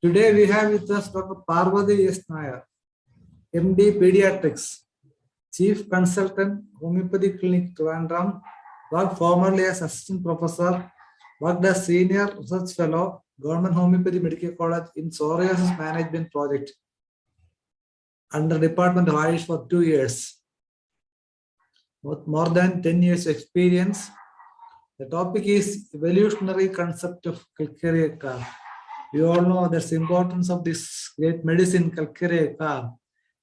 Today we have with us Dr. Parvathi S. NAIR, MD Pediatrics, Chief Consultant, Homeopathy Clinic, Trivandrum, worked formerly as Assistant Professor, worked as Senior Research Fellow, Government Homeopathy Medical College in Psoriasis Management Project under Department of Ayush for 2 years. With more than 10 years experience. The topic is evolutionary concept of CALCARIA CARB. We all know the importance of this great medicine, CALCARIA CARB.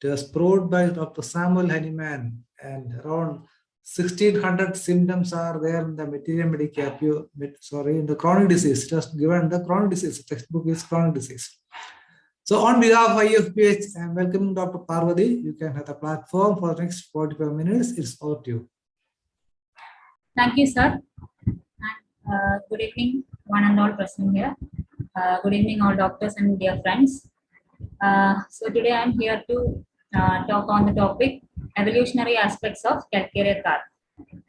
It was proved by Dr. Samuel Hahnemann, and around 1600 symptoms are there in the materia medica, in the chronic disease. Just given the chronic disease, textbook is chronic disease. So on behalf of IFPH, I am welcoming Dr. Parvathi. You can have the platform for the next 45 minutes. It's over to you. Thank you, sir. And good evening, one and all present here. Good evening, all doctors and dear friends. So today I'm here to talk on the topic evolutionary aspects of CALCARIA CARB.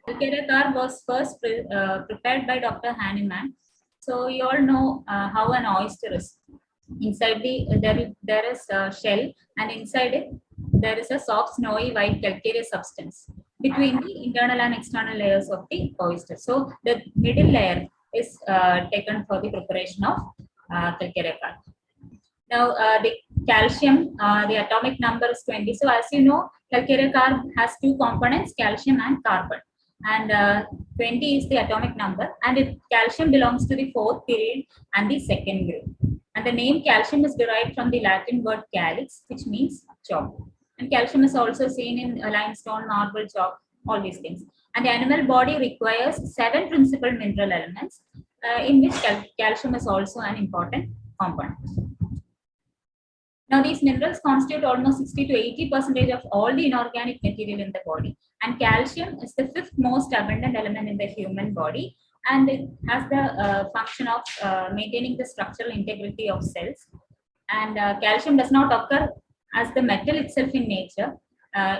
CALCARIA CARB was first prepared by Dr. Hahnemann. So you all know how an oyster is. Inside there is a shell, and inside it there is a soft, snowy white calcareous substance between the internal and external layers of the oyster. So the middle layer is taken for the preparation of CALCARIA CARB. Now the calcium, the atomic number is 20. So as you know, CALCARIA CARB has two components, calcium and carbon. And 20 is the atomic number, and calcium belongs to the fourth period and the second group. And the name calcium is derived from the Latin word calix, which means chalk. And calcium is also seen in limestone, marble, chalk, all these things. And the animal body requires 7 principal mineral elements, in which calcium is also an important component. Now, these minerals constitute almost 60 to 80% of all the inorganic material in the body. And calcium is the 5th most abundant element in the human body. And it has the function of maintaining the structural integrity of cells. And calcium does not occur as the metal itself in nature.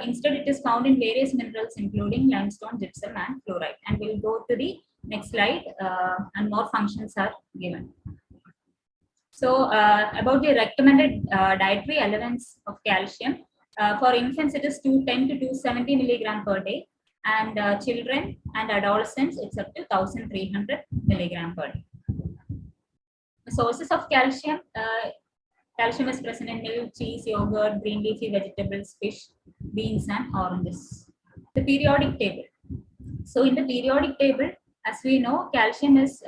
Instead, it is found in various minerals, including limestone, gypsum, and fluoride. And we'll go to the next slide, and more functions are given. So, about the recommended dietary allowance of calcium, for infants, it is 210 to 270 milligram per day. And children and adolescents, it's up to 1300 milligram per day. The sources of calcium, calcium is present in milk, cheese, yogurt, green leafy vegetables, fish, beans, and oranges. The periodic table. So in the periodic table, as we know, calcium is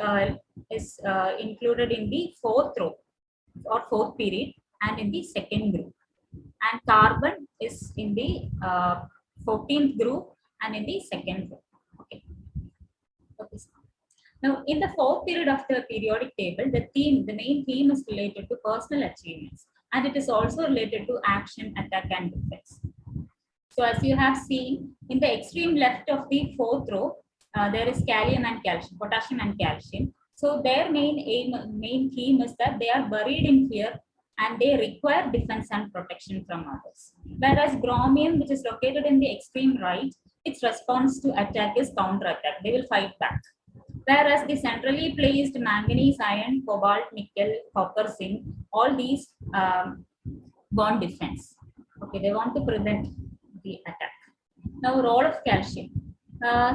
included in the 4th row or 4th period and in the 2nd group. And carbon is in the 14th group and in the 2nd group. Okay. Now, in the 4th period of the periodic table, the main theme is related to personal achievements, and it is also related to action, attack, and defense. So, as you have seen, in the extreme left of the 4th row, there is kalium and calcium, potassium and calcium. So, their main theme is that they are buried in fear and they require defense and protection from others. Whereas chromium, which is located in the extreme right, its response to attack is counter-attack. They will fight back. Whereas the centrally placed manganese, iron, cobalt, nickel, copper, zinc, all these want defense. Okay, they want to prevent the attack. Now, role of calcium.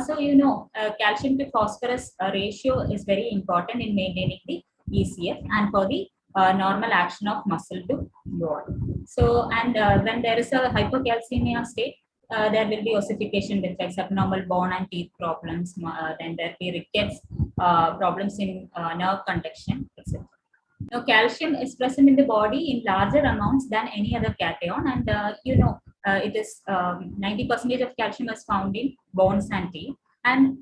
So, you know, calcium to phosphorus ratio is very important in maintaining the ECF and for the normal action of muscle to bone. So, and when there is a hypocalcemia state, there will be ossification defects, abnormal bone and teeth problems, then there will be rickets, problems in nerve conduction, etc. Now, calcium is present in the body in larger amounts than any other cation, and you know, it is 90% of calcium is found in bones and teeth, and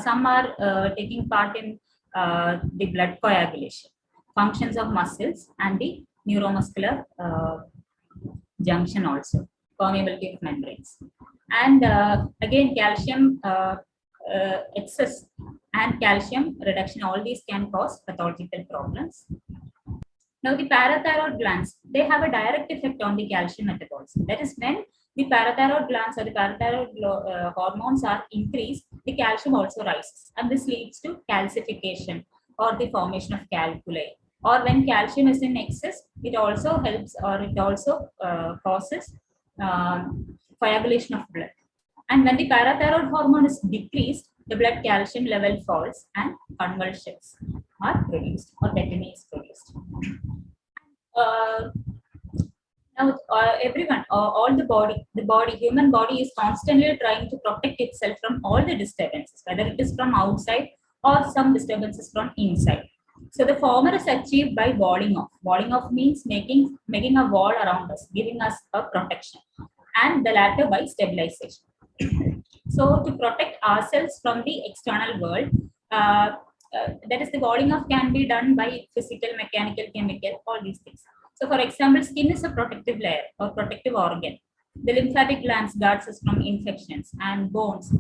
some are taking part in the blood coagulation, functions of muscles, and the neuromuscular junction also, permeability of membranes. And again, calcium excess and calcium reduction, all these can cause pathological problems. Now, the parathyroid glands, they have a direct effect on the calcium metabolism. That is, when the parathyroid glands or the parathyroid hormones are increased, the calcium also rises, and this leads to calcification or the formation of calculi. or when calcium is in excess, it also helps or it also causes coagulation of blood. And when the parathyroid hormone is decreased, the blood calcium level falls and convulsions are produced or tetany is produced. Now, everyone, all the body, human body is constantly trying to protect itself from all the disturbances, whether it is from outside or some disturbances from inside. So the former is achieved by walling off. Walling off means making a wall around us, giving us a protection, and the latter by stabilization. So to protect ourselves from the external world, that is, the walling off can be done by physical, mechanical, chemical, all these things. So for example, skin is a protective layer or protective organ. The lymphatic glands guards us from infections, and bones,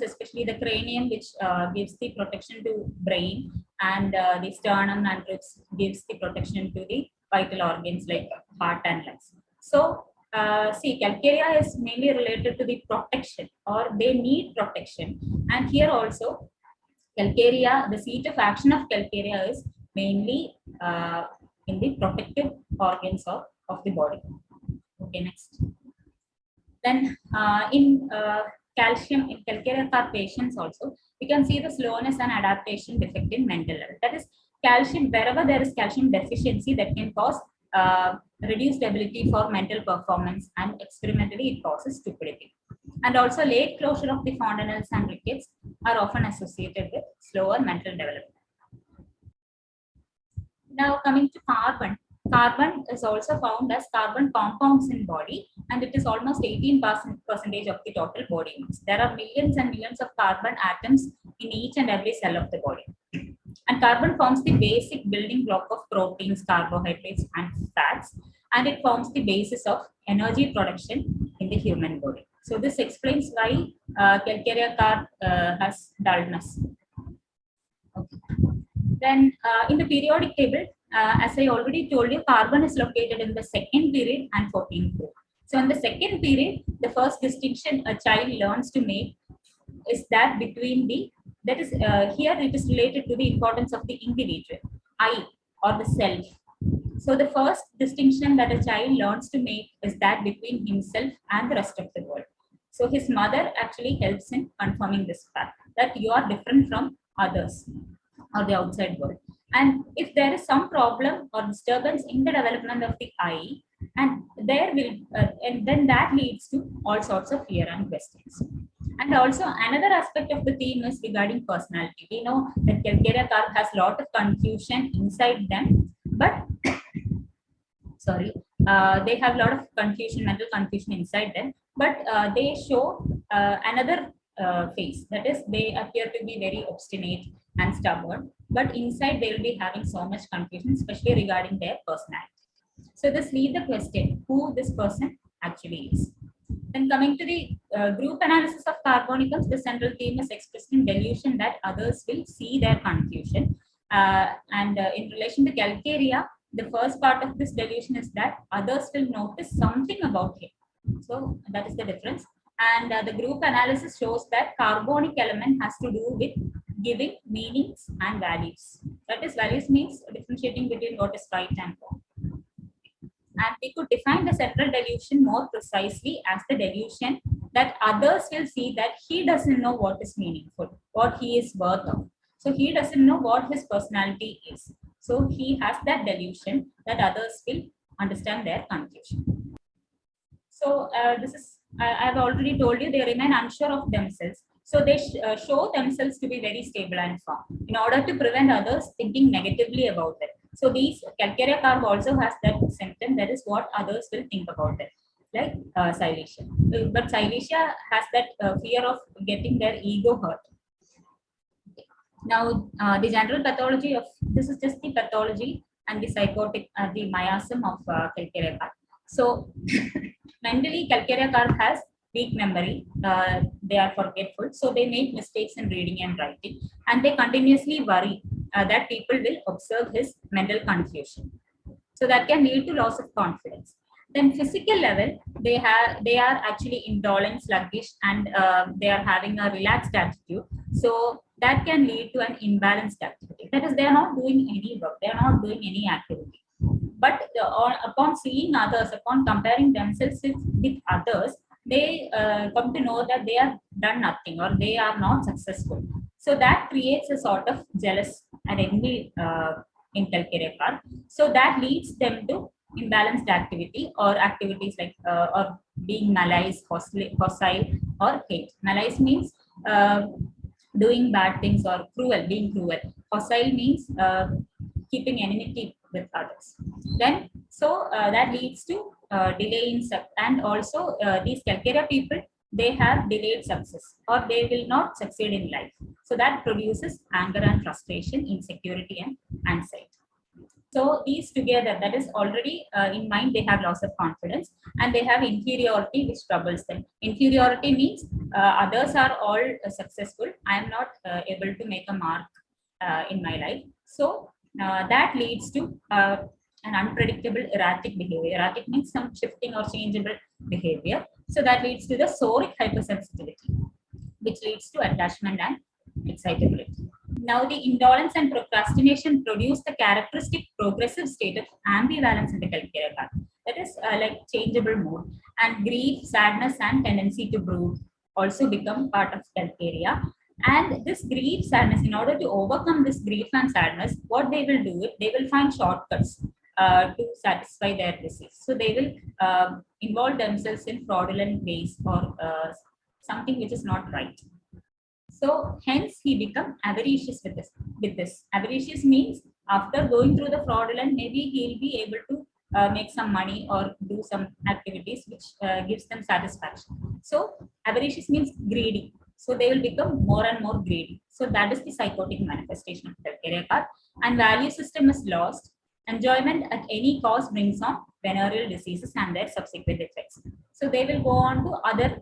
especially the cranium, which gives the protection to brain, and the sternum and ribs gives the protection to the vital organs like heart and lungs. So see, calcaria is mainly related to the protection, or they need protection. And here also, calcaria, the seat of action of calcaria is mainly in the protective organs of the body. Okay, next. Then in calcium, in calcaria CARB patients also, we can see the slowness and adaptation defect in mental level. That is, calcium, wherever there is calcium deficiency, that can cause reduced ability for mental performance, and experimentally it causes stupidity. And also late closure of the fontanelles and rickets are often associated with slower mental development. Now coming to carbon. Carbon is also found as carbon compounds in body, and it is almost 18% of the total body mass. There are millions and millions of carbon atoms in each and every cell of the body. And carbon forms the basic building block of proteins, carbohydrates, and fats, and it forms the basis of energy production in the human body. So this explains why calcaria CARB has dullness. Okay. Then in the periodic table, as I already told you, carbon is located in the second period and 14th period. So in the second period, the first distinction a child learns to make is that between the, that is here it is related to the importance of the individual, I, or the self. So the first distinction that a child learns to make is that between himself and the rest of the world. So his mother actually helps in confirming this fact that you are different from others or the outside world. And if there is some problem or disturbance in the development of the I, and there will and then that leads to all sorts of fear and questions. And also another aspect of the theme is regarding personality. We know that calcaria CARB has a lot of confusion inside them, but sorry, they have a lot of confusion, mental confusion inside them, but they show another phase. That is, they appear to be very obstinate and stubborn, but inside they will be having so much confusion, especially regarding their personality. So this leaves the question, who this person actually is. Then coming to the group analysis of carbonicums, the central theme is expressed in delusion that others will see their confusion. And in relation to calcaria, the first part of this delusion is that others will notice something about him. So that is the difference. And the group analysis shows that carbonic element has to do with giving meanings and values. That is, values means differentiating between what is right and wrong. And we could define the central delusion more precisely as the delusion that others will see that he doesn't know what is meaningful, what he is worth of. So he doesn't know what his personality is. So he has that delusion that others will understand their confusion. So this is, I've already told you, they remain unsure of themselves. So they show themselves to be very stable and firm in order to prevent others thinking negatively about it. So these calcaria CARB also has that symptom, that is what others will think about it, like silesia. But silesia has that fear of getting their ego hurt. Now, the general pathology of, this is just the pathology and the psychotic, the miasm of calcaria CARB. So mentally, calcaria CARB has weak memory, they are forgetful, so they make mistakes in reading and writing, and they continuously worry that people will observe his mental confusion. So that can lead to loss of confidence. Then physical level, they are actually indolent, sluggish, and they are having a relaxed attitude. So that can lead to an imbalanced activity. That is, they are not doing any work, they are not doing any activity. But upon seeing others, upon comparing themselves with others, they come to know that they have done nothing or they are not successful. So that creates a sort of jealous and envy in CALCARIA CARB. So that leads them to imbalanced activity or activities like or being malice, hostile, or hate. Malice means doing bad things or cruel, being cruel. Hostile means keeping enmity with others. Then, so that leads to delay in and also these CALCARIA people, they have delayed success or they will not succeed in life. So that produces anger and frustration, insecurity and anxiety. So these together, that is already in mind, they have loss of confidence and they have inferiority, which troubles them. Inferiority means others are all successful. I am not able to make a mark in my life. So that leads to an unpredictable erratic behavior. Erratic means some shifting or changeable behavior. So that leads to the soric hypersensitivity, which leads to attachment and excitability. Now, the indolence and procrastination produce the characteristic progressive state of ambivalence in the CALCARIA CARB. That is like changeable mood, and grief, sadness, and tendency to brood also become part of CALCARIA. And this grief, sadness, in order to overcome this grief and sadness, what they will do is they will find shortcuts to satisfy their disease. So they will involve themselves in fraudulent ways or something which is not right. So hence he become avaricious with this. Avaricious means after going through the fraudulent, maybe he'll be able to make some money or do some activities which gives them satisfaction. So avaricious means greedy. So they will become more and more greedy. So that is the psychotic manifestation of CALCARIA CARB. And value system is lost. Enjoyment at any cost brings on venereal diseases and their subsequent effects. So they will go on to other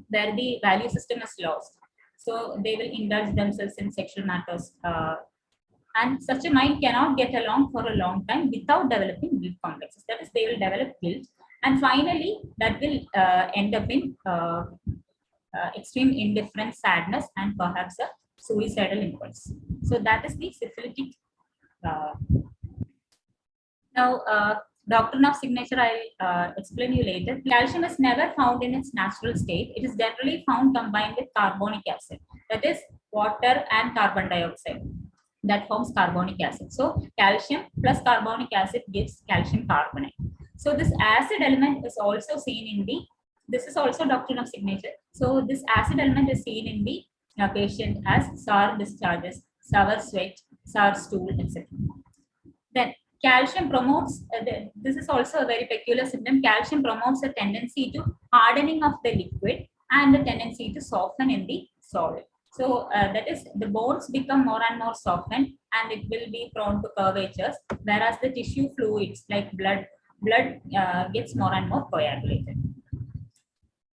where the value system is lost. So they will indulge themselves in sexual matters. And such a mind cannot get along for a long time without developing guilt complexes. That is, they will develop guilt. And finally, that will end up in extreme indifference, sadness, and perhaps a suicidal impulse. So that is the syphilitic. Now, doctrine of signature, I'll explain you later. Calcium is never found in its natural state. It is generally found combined with carbonic acid, that is water and carbon dioxide. That forms carbonic acid. So calcium plus carbonic acid gives calcium carbonate. So this acid element is also seen in the, this is also doctrine of signature. So this acid element is seen in the patient as sour discharges, sour sweat, sour stool, etc. Then calcium promotes, this is also a very peculiar symptom. Calcium promotes a tendency to hardening of the liquid and the tendency to soften in the solid. So that is, the bones become more and more softened and it will be prone to curvatures, whereas the tissue fluids like blood gets more and more coagulated.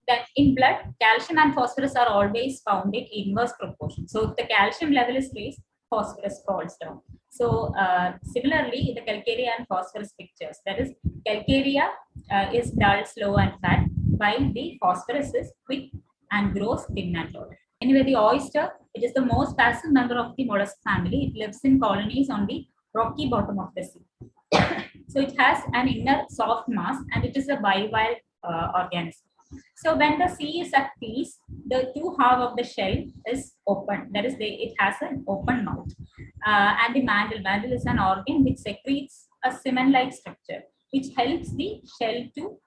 Then in blood, calcium and phosphorus are always found in inverse proportion. So if the calcium level is raised, phosphorus falls down. So similarly, the calcarea and phosphorus pictures, that is, calcarea is dull, slow, and fat, while the phosphorus is quick and grows thin and tall. Anyway, the oyster, it is the most passive member of the mollusk family. It lives in colonies on the rocky bottom of the sea. So it has an inner soft mass and it is a bivalve organism. So when the sea is at peace, the two halves of the shell is open. That is, it has an open mouth. And the mantle is an organ which secretes a semen-like structure, which helps the shell to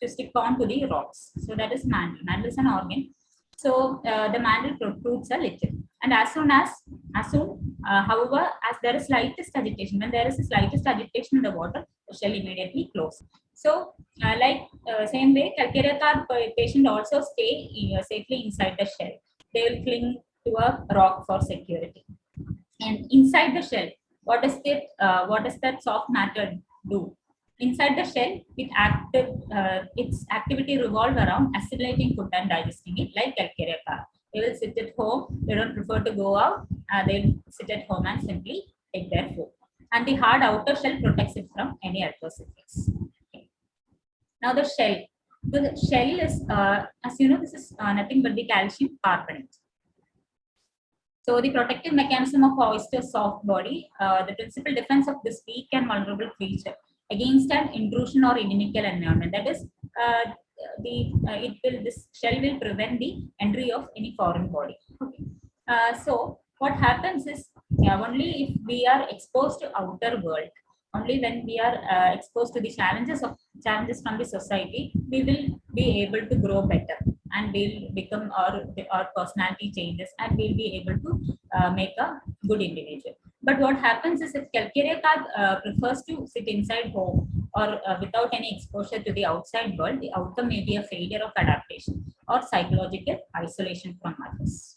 stick on to the rocks. So that is mantle. Mantle is an organ. So the mantle protrudes a little. And however, as there is slightest agitation, when there is a slightest agitation in the water, the shell immediately closes. So, same way, calcarea CARB patient also stay safely inside the shell. They will cling to a rock for security. And inside the shell, what does that soft matter do? Inside the shell, its activity revolve around assimilating food and digesting it, like calcarea CARB. They will sit at home. They don't prefer to go out. They sit at home and simply take their food. And the hard outer shell protects it from any adverse effects. Now the shell. The shell is, as you know, this is nothing but the calcium carbonate. So the protective mechanism of oyster's soft body, the principal defense of this weak and vulnerable creature against an intrusion or inimical environment. That is, this shell will prevent the entry of any foreign body. Okay. So what happens is, only if we are exposed to outer world, only when we are exposed to the challenges from the society, we will be able to grow better, and we'll become our personality changes, and we'll be able to make a good individual. But what happens is, if calcarea prefers to sit inside home or without any exposure to the outside world, the outcome may be a failure of adaptation or psychological isolation from others.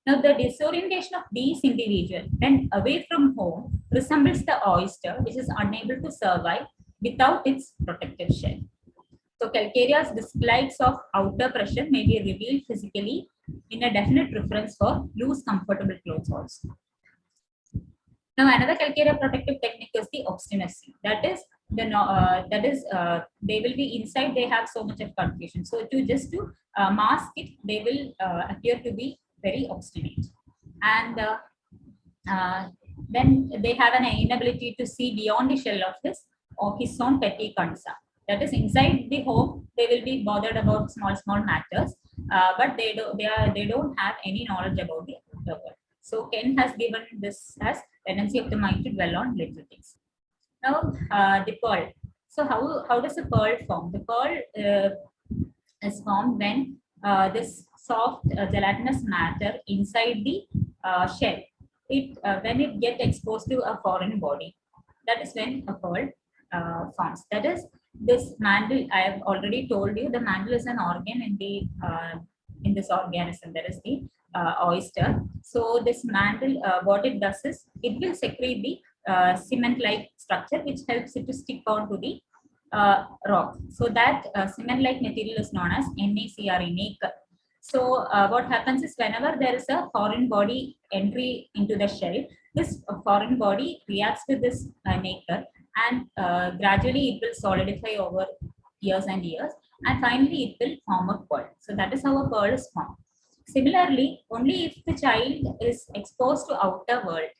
Now, the disorientation of these individuals when away from home resembles the oyster, which is unable to survive without its protective shell. So, calcarea's dislikes of outer pressure may be revealed physically in a definite preference for loose, comfortable clothes also. Now, another calcarea protective technique is the obstinacy. That is, they will be inside. They have so much of confusion. So, to mask it, they will appear to be very obstinate, and then they have an inability to see beyond the shell of his own petty concern. That is, inside the home, they will be bothered about small matters, but they don't have any knowledge about the world. So Ken has given this as tendency of the mind to dwell on little things. Now, the pearl. So how does a pearl form? The pearl is formed when this soft gelatinous matter inside the shell, when it gets exposed to a foreign body, that is when a pearl forms. That is, this mantle, I have already told you, the mantle is an organ in this organism, that is the oyster. So this mantle, what it does is, it will secrete the cement-like structure, which helps it to stick on to the rock. So that cement-like material is known as NACR, nacre. So what happens is, whenever there is a foreign body entry into the shell, this foreign body reacts with this nacre, and gradually it will solidify over years and years, and finally it will form a pearl. So that is how a pearl is formed. Similarly, only if the child is exposed to outer world,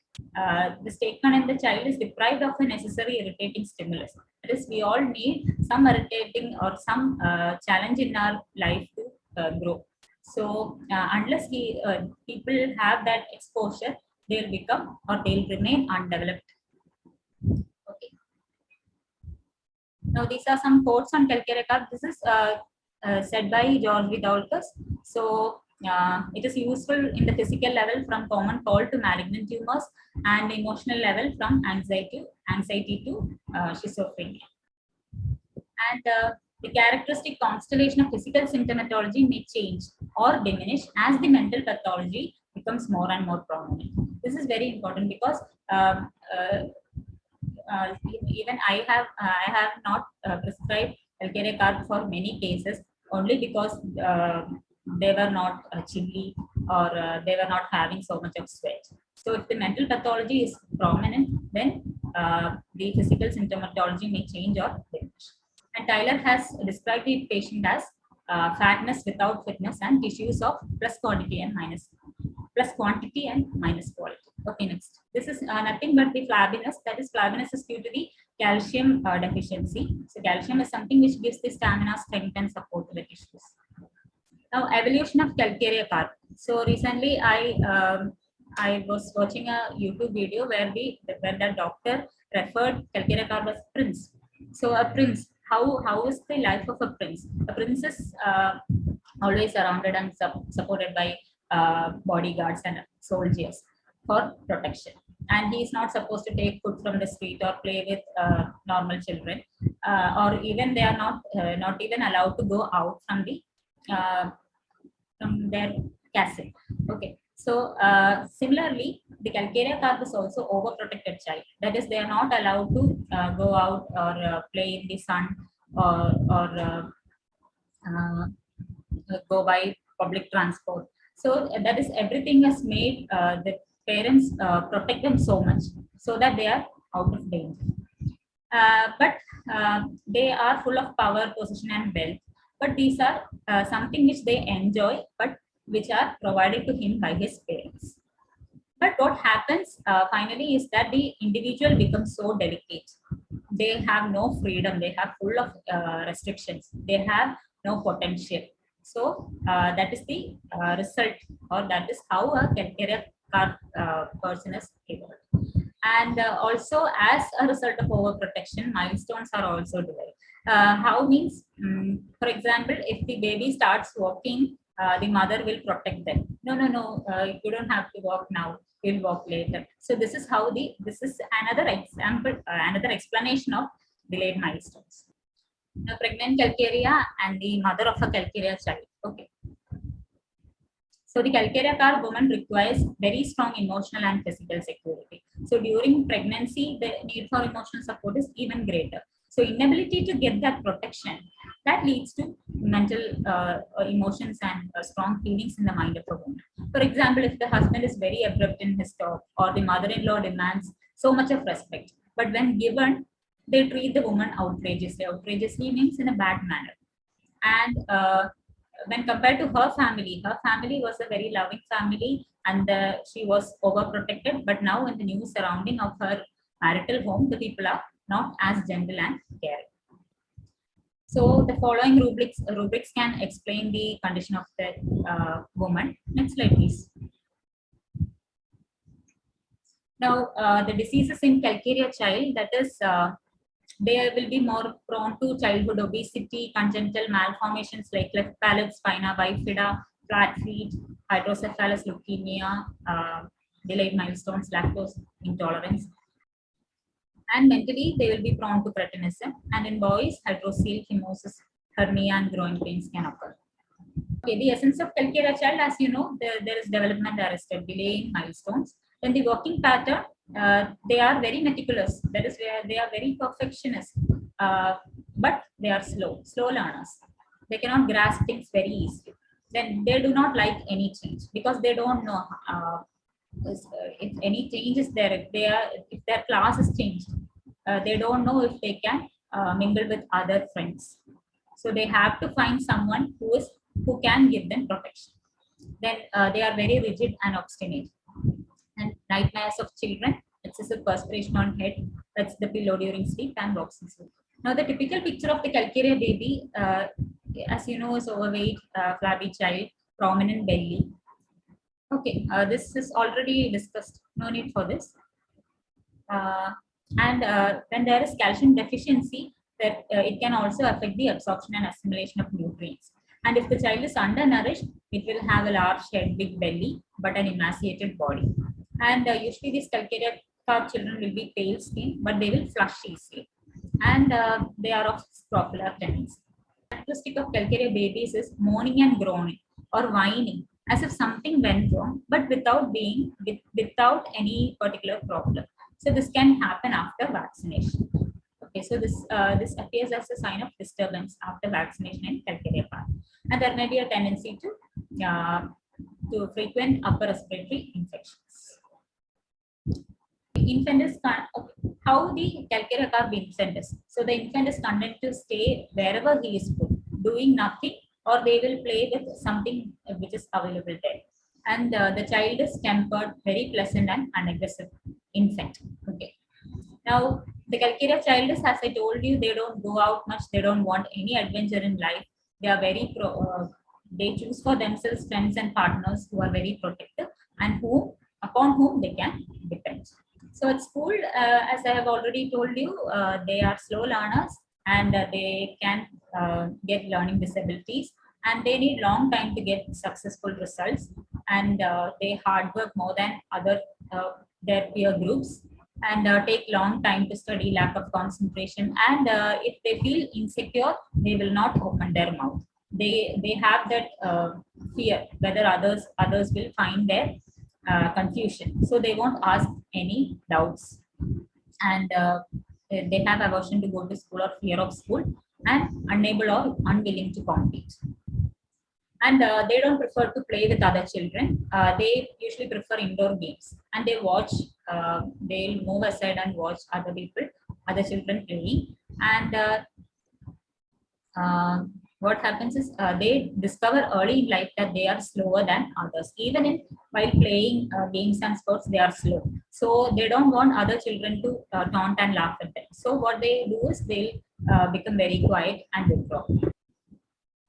the statement in the child is deprived of a necessary irritating stimulus. That is, we all need some irritating or some challenge in our life to grow. So unless people have that exposure, they'll become or they'll remain undeveloped. Okay. Now these are some quotes on calcarea carb. This is said by George Vidalkas. So it is useful in the physical level from common cold to malignant tumors, and emotional level from anxiety to schizophrenia. And the characteristic constellation of physical symptomatology may change or diminish as the mental pathology becomes more and more prominent. This is very important because even I have not prescribed calcarea carb for many cases, only because they were not chilly, or they were not having so much of sweat. So if the mental pathology is prominent, then the physical symptomatology may change or diminish. And Tyler has described the patient as fatness without fitness and tissues of plus quantity and minus quality. Okay, next. This is nothing but the flabbiness. That is, flabbiness is due to the calcium deficiency. So calcium is something which gives the stamina, strength, and support to the tissues. Now, evolution of calcarea carb. So recently, I was watching a YouTube video where the doctor referred calcarea carb as prince. So a prince, how is the life of a prince? A prince is always surrounded and supported by bodyguards and soldiers for protection, and he is not supposed to take food from the street or play with normal children, or even they are not even allowed to go out from their castle. Okay, so similarly, the calcarea carb is also overprotected child. That is, they are not allowed to go out or play in the sun, or go by public transport. So that is, everything is made, the parents protect them so much so that they are out of danger. But they are full of power, position, and wealth. But these are something which they enjoy, but which are provided to him by his parents. But what happens finally is that the individual becomes so delicate. They have no freedom. They have full of restrictions. They have no potential. So that is the result, or that is how a calcaria person is evolved. And also, as a result of overprotection, milestones are also developed. How means, for example, if the baby starts walking, the mother will protect them. No, you don't have to walk now. You'll walk later. So this is how this is another example, another explanation of delayed milestones. A pregnant calcaria and the mother of a calcaria child. Okay. So the calcaria CARB woman requires very strong emotional and physical security. So during pregnancy, the need for emotional support is even greater. So inability to get that protection, that leads to mental emotions and strong feelings in the mind of a woman. For example, if the husband is very abrupt in his talk, or the mother-in-law demands so much of respect, but when given, they treat the woman outrageously. Outrageously means in a bad manner. And when compared to her family was a very loving family, and she was overprotected. But now in the new surrounding of her marital home, the people are not as gentle and caring. So the following rubrics can explain the condition of the woman. Next slide, please. Now, the diseases in calcaria child, that is, they will be more prone to childhood obesity, congenital malformations like cleft palate, spina bifida, flat feet, hydrocephalus, leukemia, delayed milestones, lactose intolerance. And mentally, they will be prone to cretinism. And in boys, hydrocele, phimosis, hernia, and growing pains can occur. Okay, the essence of calcaria child, as you know, there is development arrested, delay in milestones. Then the working pattern, they are very meticulous. That is where they are very perfectionist, but they are slow learners. They cannot grasp things very easily. Then they do not like any change because they don't know if any change is there. If their class is changed, they don't know if they can mingle with other friends. So they have to find someone who can give them protection. Then they are very rigid and obstinate. And nightmares of children, excessive perspiration on head, that's the pillow during sleep, and rocks in sleep. Now the typical picture of the calcaria baby, as you know, is overweight, flabby child, prominent belly. Okay, this is already discussed. No need for this. And when there is calcium deficiency, that it can also affect the absorption and assimilation of nutrients. And if the child is undernourished, it will have a large head, big belly, but an emaciated body. And usually these calcaria children will be pale skin, but they will flush easily. And they are of scrofular tendency. The characteristic of calcaria babies is moaning and groaning or whining, as if something went wrong, but without any particular problem. So this can happen after vaccination. Okay, so this appears as a sign of disturbance after vaccination in calcaria part, and there may be a tendency to frequent upper respiratory infections. Infant is how the calcaria CARB infant is. So the infant is content to stay wherever he is put, doing nothing, or they will play with something which is available there. And the child is tempered, very pleasant and unaggressive infant. Okay. Now the calcaria child is, as I told you, they don't go out much. They don't want any adventure in life. They are very they choose for themselves friends and partners who are very protective and upon whom they can depend. So at school, as I have already told you, they are slow learners, and they can get learning disabilities, and they need long time to get successful results, and they hard work more than their peer groups, and take long time to study, lack of concentration, and if they feel insecure, they will not open their mouth. They have that fear whether others will find their confusion, so they won't ask any doubts, and they have aversion to go to school or fear of school, and unable or unwilling to compete. And they don't prefer to play with other children. They usually prefer indoor games, and they watch. They'll move aside and watch other children playing, and what happens is they discover early in life that they are slower than others. Even in while playing games and sports, they are slow. So they don't want other children to taunt and laugh at them. So what they do is they become very quiet and withdraw.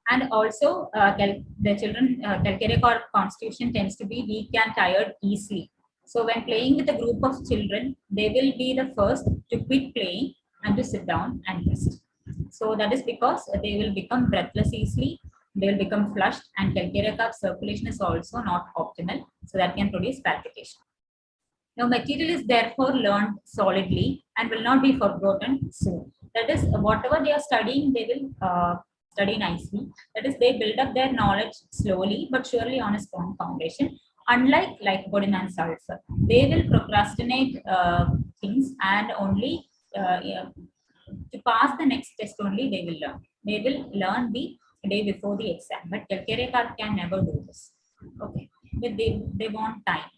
And also, the children, calcarea constitution tends to be weak and tired easily. So when playing with a group of children, they will be the first to quit playing and to sit down and rest. So that is because they will become breathless easily, they will become flushed, and calcarea carb circulation is also not optimal, so that can produce palpitation. Now, material is therefore learned solidly and will not be forgotten soon. That is, whatever they are studying, they will study nicely. That is, they build up their knowledge slowly but surely on a strong foundation. Unlike lycopodium and sulfur, they will procrastinate things and only to pass the next test only they will learn. They will learn the day before the exam. But calcarea carb can never do this. Okay, but they want time,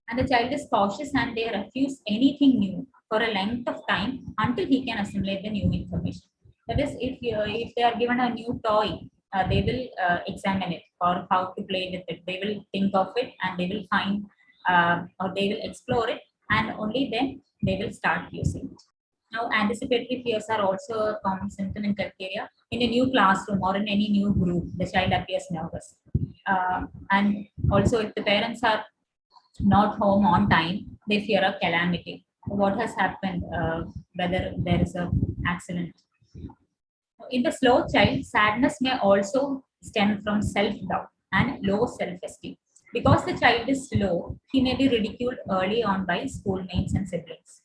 and the child is cautious and they refuse anything new for a length of time until he can assimilate the new information. That is, if they are given a new toy, they will examine it or how to play with it. They will think of it and they will find or they will explore it, and only then they will start using it. Now, anticipatory fears are also a common symptom in calcarea. In a new classroom or in any new group, the child appears nervous. And also, if the parents are not home on time, they fear a calamity. What has happened, whether there is an accident. In the slow child, sadness may also stem from self-doubt and low self-esteem. Because the child is slow, he may be ridiculed early on by schoolmates and siblings.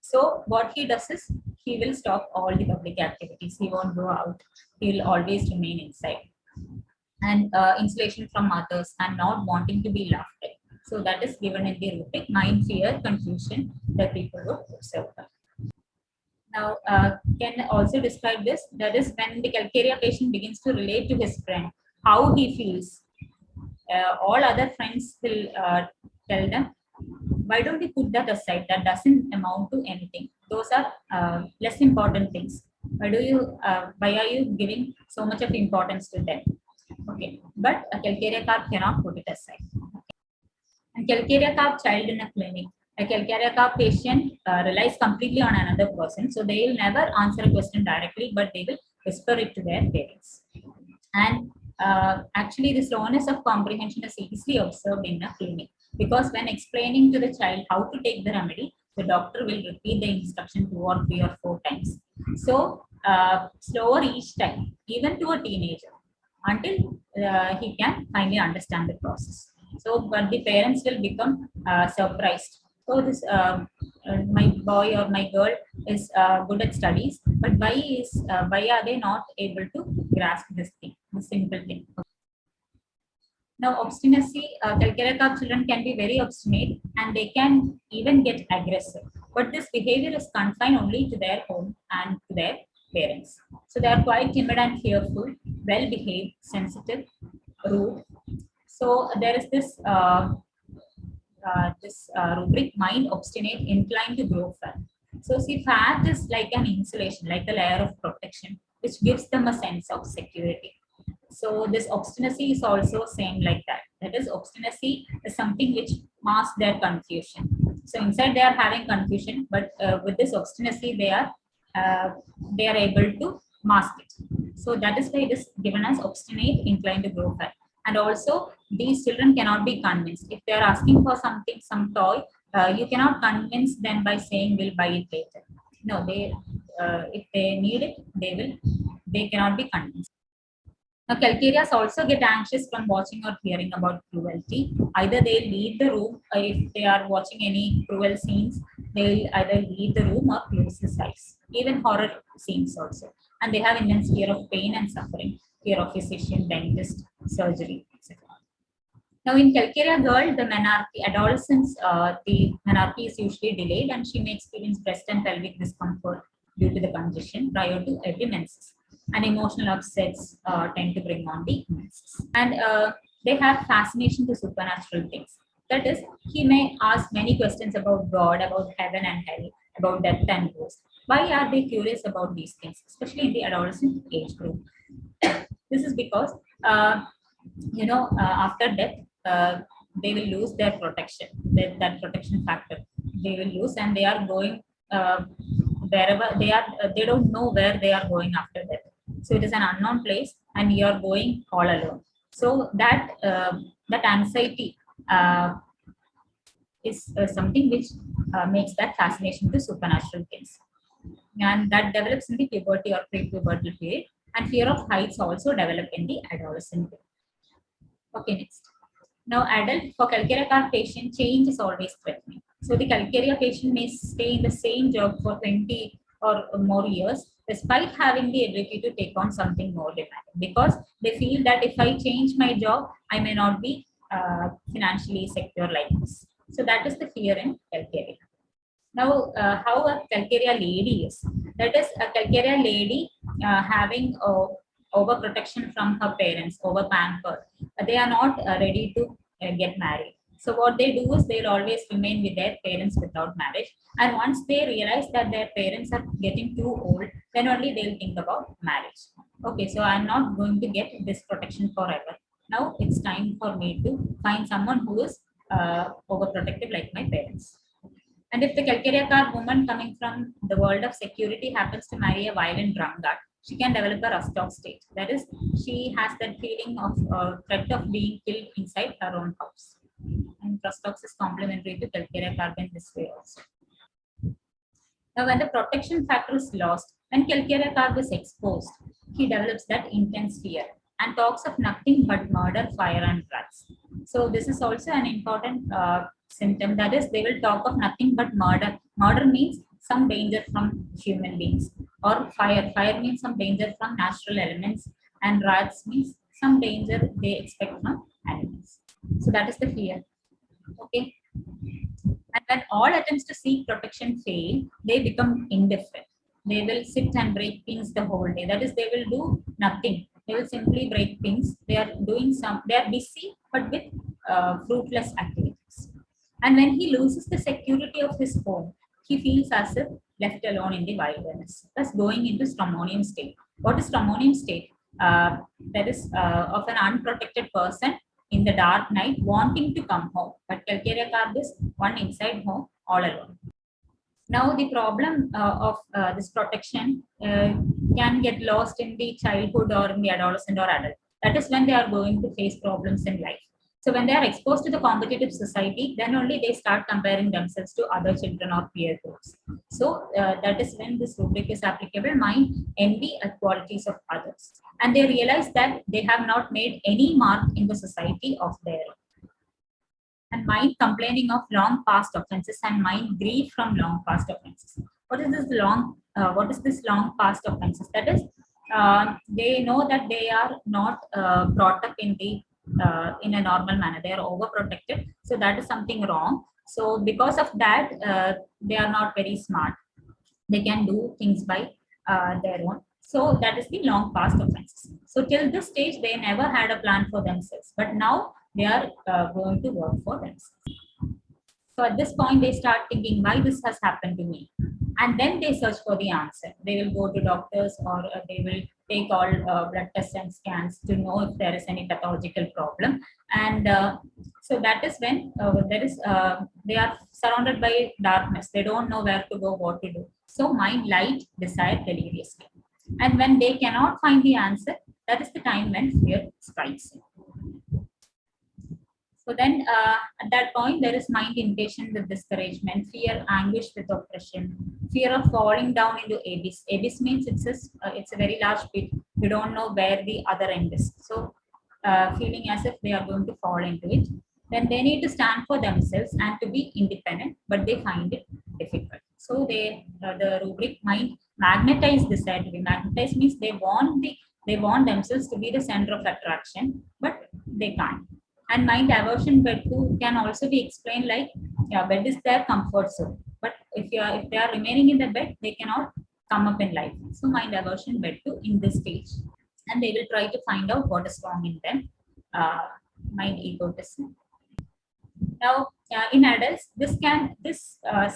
So what he does is, he will stop all the public activities. He won't go out. He will always remain inside. And insulation from others and not wanting to be laughed at. So that is given in the rubric mind, fear, confusion that people would observe. Now, can also describe this. That is when the calcarea patient begins to relate to his friend, how he feels. All other friends will tell them, why don't you put that aside? That doesn't amount to anything. Those are less important things. Why are you giving so much of importance to them? Okay, but a calcarea carb cannot put it aside. And calcarea carb child in a clinic. A calcarea carb patient relies completely on another person. So they will never answer a question directly, but they will whisper it to their parents. And actually, the slowness of comprehension is easily observed in a clinic, because when explaining to the child how to take the remedy, the doctor will repeat the instruction 2 or 3 or 4 times. So slower each time, even to a teenager, until he can finally understand the process. So, but the parents will become surprised. So this my boy or my girl is good at studies, but why are they not able to grasp this thing, this simple thing? Now, obstinacy, calcarea carb children can be very obstinate and they can even get aggressive. But this behavior is confined only to their home and to their parents. So they are quite timid and fearful, well behaved, sensitive, rude. So there is this rubric, mind obstinate, inclined to grow fat. So see, fat is like an insulation, like a layer of protection, which gives them a sense of security. So this obstinacy is also same like that. That is, obstinacy is something which masks their confusion. So inside they are having confusion, but with this obstinacy they are able to mask it. So that is why it is given as obstinate, inclined to grow fat. And also, these children cannot be convinced. If they are asking for something, some toy, you cannot convince them by saying we'll buy it later. No, they if they need it, they cannot be convinced. Now, calcarias also get anxious from watching or hearing about cruelty. Either they'll leave the room, or if they are watching any cruel scenes, they'll either leave the room or close the eyes. Even horror scenes also. And they have immense fear of pain and suffering, fear of physician, dentist, surgery, etc. Now, in calcarea girl, the menarche, adolescence, the menarche is usually delayed and she may experience breast and pelvic discomfort due to the congestion prior to every menses. And emotional upsets tend to bring on the menses. And they have fascination to supernatural things. That is, he may ask many questions about God, about heaven and hell, about death and ghosts. Why are they curious about these things, especially in the adolescent age group? This is because after death, they will lose their protection, that protection factor. They will lose, and they are going wherever they are. They don't know where they are going after death. So it is an unknown place, and you are going all alone. So that anxiety is something which makes that fascination to supernatural things, and that develops in the puberty or pre-pubertal period. And fear of heights also develop in the adolescent period. Okay, next. Now, adult for calcaria carb patient, change is always threatening. So the calcaria patient may stay in the same job for 20 or more years, despite having the ability to take on something more demanding, because they feel that if I change my job, I may not be financially secure like this. So that is the fear in calcaria. Now, how a calcaria lady is. That is, a calcaria lady having overprotection from her parents, over pampered. They are not ready to get married. So what they do is they'll always remain with their parents without marriage. And once they realize that their parents are getting too old, then only they'll think about marriage. Okay, so I'm not going to get this protection forever. Now it's time for me to find someone who is overprotective like my parents. And if the Calcaria car woman coming from the world of security happens to marry a violent drunkard, she can develop a Rostock state. That is, she has that feeling of threat of being killed inside her own house. And Rostock is complementary to Calcaria carb in this way also. Now, when the protection factor is lost, when Calcaria carb is exposed, he develops that intense fear and talks of nothing but murder, fire, and drugs. So this is also an important symptom. That is, they will talk of nothing but murder. Murder means some danger from human beings, or fire. Fire means some danger from natural elements, and rats means some danger they expect from animals. So that is the fear. Okay. And when all attempts to seek protection fail, they become indifferent. They will sit and break things the whole day. That is, they will do nothing. They will simply break things. They are doing they are busy but with fruitless activities. And when he loses the security of his home, he feels as if left alone in the wilderness, thus going into stramonium state. What is stramonium state? That is of an unprotected person in the dark night wanting to come home. But Calcaria carb is one inside home all alone. Now the problem of this protection can get lost in the childhood or in the adolescent or adult. That is when they are going to face problems in life. So when they are exposed to the competitive society, then only they start comparing themselves to other children or peer groups. So that is when this rubric is applicable. Mind envy at qualities of others, and they realize that they have not made any mark in the society of their own. And mind complaining of long past offenses, and mind grieve from long past offenses. What is this long? What is this long past offenses? That is, they know that they are not brought up in the in a normal manner. They are overprotected, so that is something wrong. So because of that, they are not very smart. They can do things by their own. So that is the long past offenses. So till this stage, they never had a plan for themselves, but now they are going to work for themselves. So at this point, they start thinking why this has happened to me, and then they search for the answer. They will go to doctors, or they will take all blood tests and scans to know if there is any pathological problem. And so that is when they are surrounded by darkness. They don't know where to go, what to do. So mind, light, desire deliriously. And when they cannot find the answer, that is the time when fear strikes in. So then at that point, there is mind impatient with discouragement, fear, anguish with oppression, fear of falling down into abyss. Abyss means it's a very large pit. You don't know where the other end is. So feeling as if they are going to fall into it. Then they need to stand for themselves and to be independent, but they find it difficult. So the rubric mind magnetize desire to be. Magnetize means they want themselves to be the center of attraction, but they can't. And mind aversion bed to can also be explained like, yeah, bed is their comfort zone. But if they are remaining in the bed, they cannot come up in life. So mind aversion bed to in this stage, and they will try to find out what is wrong in them. Mind egotism. Now, in adults, this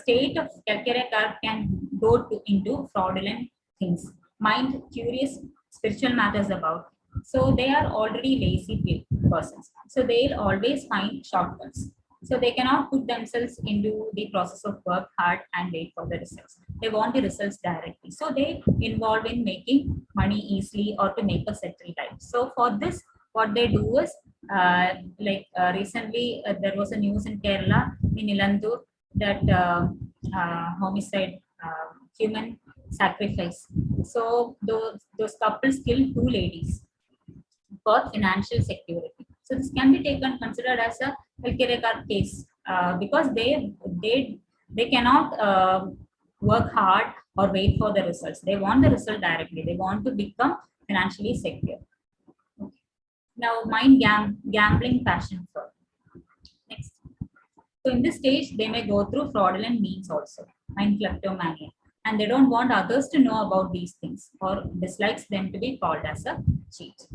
state of calcaria carb can go into fraudulent things. Mind curious spiritual matters about. So they are already lazy persons. So they'll always find shortcuts. So they cannot put themselves into the process of work hard and wait for the results. They want the results directly. So they involve in making money easily or to make a settled life. So for this, what they do is, recently there was a news in Kerala, in Ilandur, that homicide, human sacrifice. So those couples killed two ladies for financial security. So this can be taken considered as a CALCARIA case, because they cannot work hard or wait for the results. They want the result directly. They want to become financially secure. Okay. Now, gambling passion for. Next. So in this stage, they may go through fraudulent means also, mind kleptomania, and they don't want others to know about these things or dislikes them to be called as a cheat.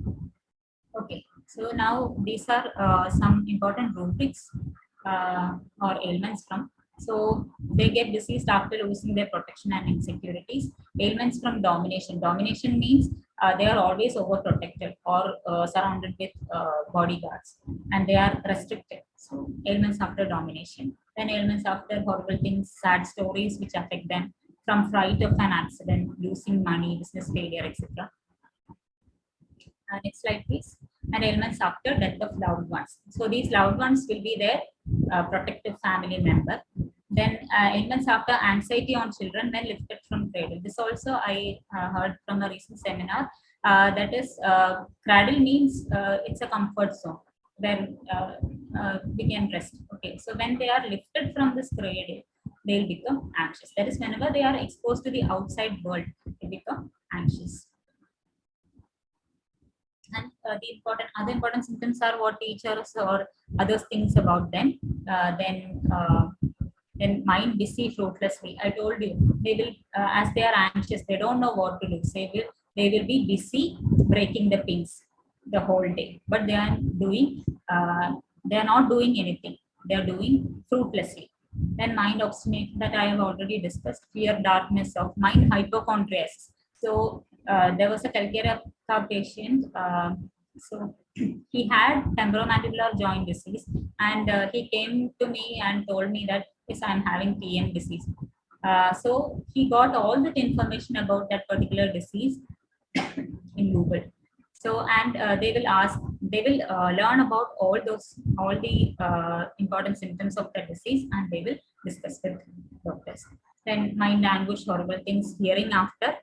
Okay, so now these are some important rubrics or ailments from. So they get diseased after losing their protection and insecurities. Ailments from domination. Domination means they are always overprotected or surrounded with bodyguards, and they are restricted. So ailments after domination. Then ailments after horrible things, sad stories which affect them, from fright of an accident, losing money, business failure, etc. Next slide, please. And ailments after death of loved ones. So these loved ones will be their protective family member. Then ailments after anxiety on children when lifted from cradle. This also I heard from a recent seminar. That is, cradle means it's a comfort zone where we can rest. Okay, so when they are lifted from this cradle, they'll become anxious. That is, whenever they are exposed to the outside world, they become anxious. And the other important symptoms are what teachers or other things about them. Then mind busy fruitlessly. I told you, they will, as they are anxious, they don't know what to do. So they will be busy breaking the pins the whole day, but they are not doing anything. They are doing fruitlessly. Then mind obstinate, that I have already discussed. Fear, darkness of mind, hypochondriasis. So there was a CALCARIA patient. So he had temporomandibular joint disease, and he came to me and told me that yes, I'm having TM disease. So he got all that information about that particular disease in Google. So, and they will learn about all the important symptoms of the disease, and they will discuss with doctors. Then mind anguish, horrible things, hearing after,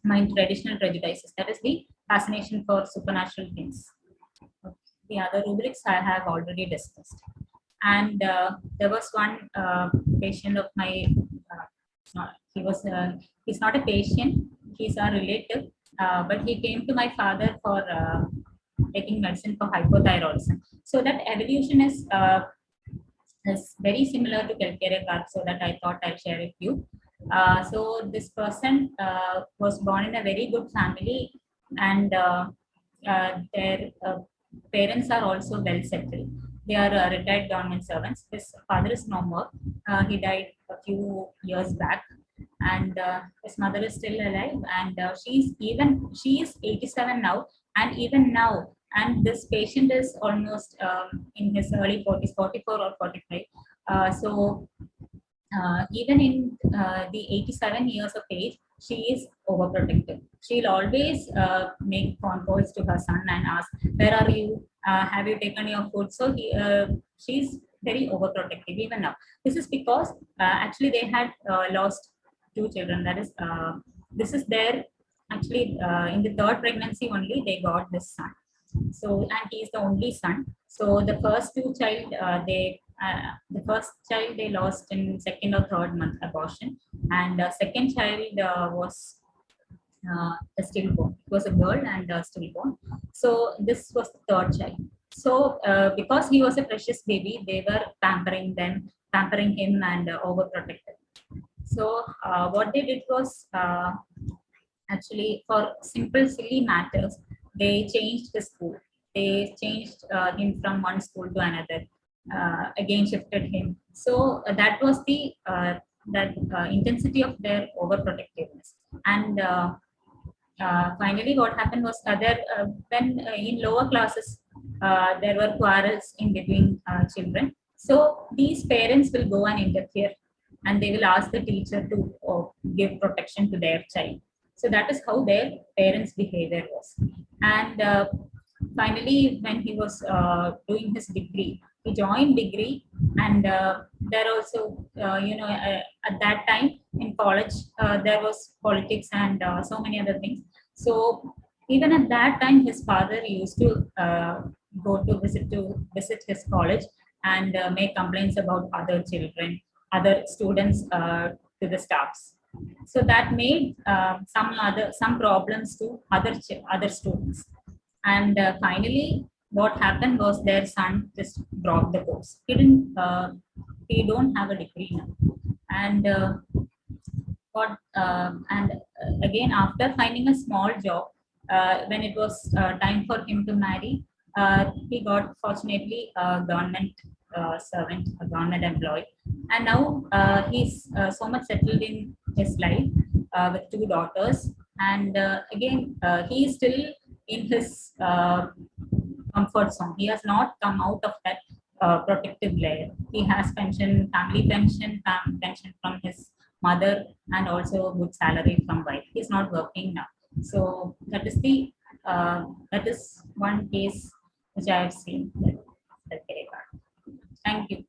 mind traditional prejudices. That is the fascination for supernatural things. The other rubrics I have already discussed. And there was one patient of my, he's not a patient, he's a relative, but he came to my father for taking medicine for hypothyroidism. So that evolution is very similar to CALCARIA CARB, so that I thought I'll share with you. So this person was born in a very good family, and their parents are also well settled. They are retired government servants. His father is no more. He died a few years back, and his mother is still alive. And she is 87 now, and even now. And this patient is almost in his early 40s, 44 or 45. So even in the 87 years of age, she is overprotective. She'll always make phone calls to her son and ask, "Where are you? Have you taken your food?" So she's very overprotective even now. This is because actually they had lost two children. That is, this is their actually in the third pregnancy only they got this son. So, and he is the only son. So the first two child the first child they lost in second or third month abortion, and second child was a stillborn. It was a girl and stillborn. So this was the third child. So because he was a precious baby, they were pampering him and overprotected. So what they did was actually for simple silly matters, they changed the school. They changed him from one school to another. Again shifted him. So that was the intensity of their overprotectiveness. And finally, what happened was when in lower classes there were quarrels in between children. So these parents will go and interfere, and they will ask the teacher to give protection to their child. So that is how their parents' behavior was. And finally, when he was doing his degree, he joined degree, and there also, at that time in college, there was politics and so many other things. So even at that time, his father used to go to visit his college and make complaints about other children, other students to the staffs. So that made some problems to other students. And finally, what happened was their son just dropped the course. He don't have a degree now. And again, after finding a small job, when it was time for him to marry, he got fortunately a government servant, a government employee, and now he's so much settled in his life with two daughters. And again, he is still in his comfort zone. He has not come out of that protective layer. He has pension, family pension, pension from his mother, and also a good salary from wife. He's not working now. So that is one case which I have seen. Thank you.